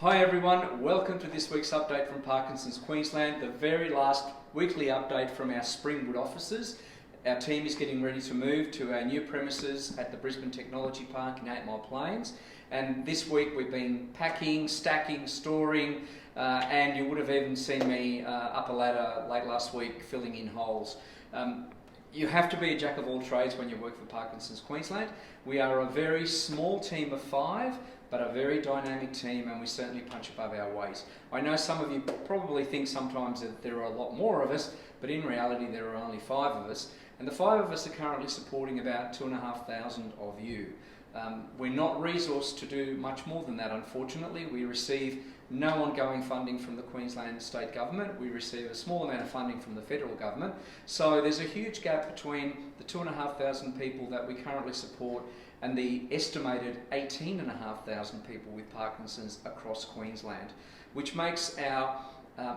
Hi everyone, welcome to this week's update from Parkinson's Queensland, the very last weekly update from our Springwood offices. Our team is getting ready to move to our new premises at the Brisbane Technology Park in 8 Mile Plains, and this week we've been packing, stacking, storing, and you would have even seen me up a ladder late last week filling in holes. You have to be a jack of all trades when you work for Parkinson's Queensland. We are a very small team of 5, but a very dynamic team, and we certainly punch above our weight. I know some of you probably think sometimes that there are a lot more of us, but in reality there are only 5 of us, and the 5 of us are currently supporting about 2,500 of you. We're not resourced to do much more than that, unfortunately. We receive no ongoing funding from the Queensland State Government. We receive a small amount of funding from the Federal Government. So there's a huge gap between the 2,500 people that we currently support and the estimated 18,500 people with Parkinson's across Queensland, which makes our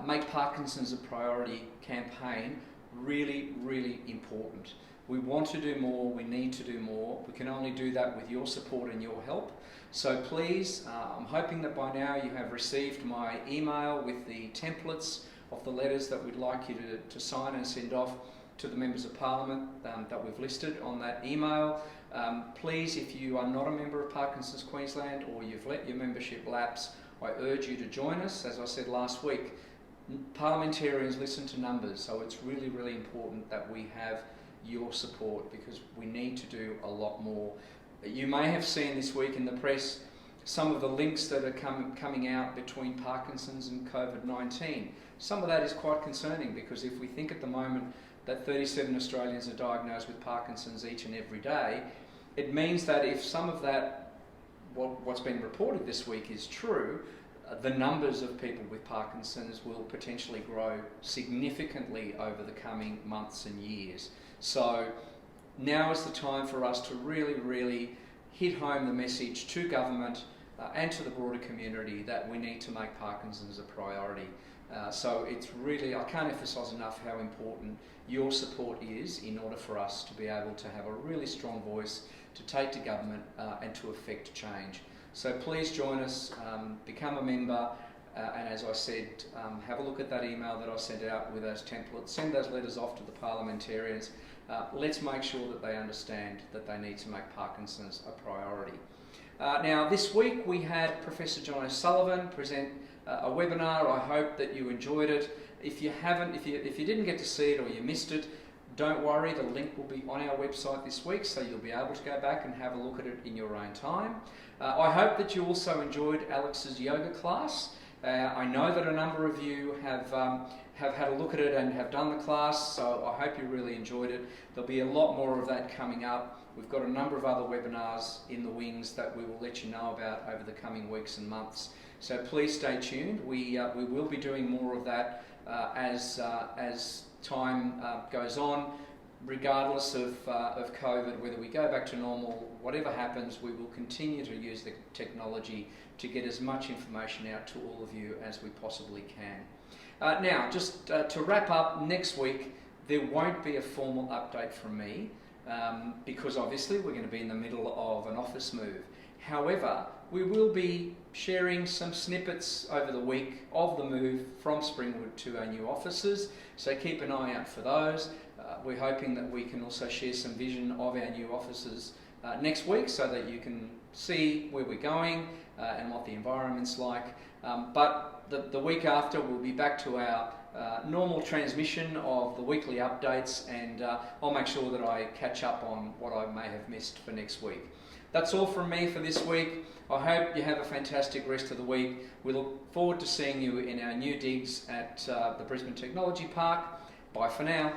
Make Parkinson's a Priority campaign really, really important. We want to do more, we need to do more. We can only do that with your support and your help. So please, I'm hoping that by now you have received my email with the templates of the letters that we'd like you to sign and send off to the Members of Parliament that we've listed on that email. Please, if you are not a member of Parkinson's Queensland or you've let your membership lapse, I urge you to join us. As I said last week, parliamentarians listen to numbers, so it's really, really important that we have your support because we need to do a lot more. You may have seen this week in the press some of the links that are coming out between Parkinson's and COVID-19. Some of that is quite concerning because if we think at the moment that 37 Australians are diagnosed with Parkinson's each and every day, it means that if some of that, what's been reported this week is true, the numbers of people with Parkinson's will potentially grow significantly over the coming months and years. So now is the time for us to really, really hit home the message to government and to the broader community that we need to make Parkinson's a priority. So it's really, I can't emphasise enough how important your support is in order for us to be able to have a really strong voice to take to government and to effect change. So please join us, become a member, and as I said, have a look at that email that I sent out with those templates, send those letters off to the parliamentarians. Let's make sure that they understand that they need to make Parkinson's a priority. Now this week we had Professor John O'Sullivan present a webinar. I hope that you enjoyed it. If you didn't get to see it or you missed it, don't worry, the link will be on our website this week, so you'll be able to go back and have a look at it in your own time. I hope that you also enjoyed Alex's yoga class. I know that a number of you have had a look at it and have done the class, so I hope you really enjoyed it. There'll be a lot more of that coming up. We've got a number of other webinars in the wings that we will let you know about over the coming weeks and months. So please stay tuned. We will be doing more of that as time goes on, regardless of COVID, whether we go back to normal, whatever happens, we will continue to use the technology to get as much information out to all of you as we possibly can. Now, just to wrap up, next week there won't be a formal update from me because obviously we're going to be in the middle of an office move. However, we will be sharing some snippets over the week of the move from Springwood to our new offices, so keep an eye out for those. We're hoping that we can also share some vision of our new offices next week so that you can see where we're going and what the environment's like. But the week after we'll be back to our normal transmission of the weekly updates, and I'll make sure that I catch up on what I may have missed for next week. That's all from me for this week. I hope you have a fantastic rest of the week. We look forward to seeing you in our new digs at the Brisbane Technology Park. Bye for now.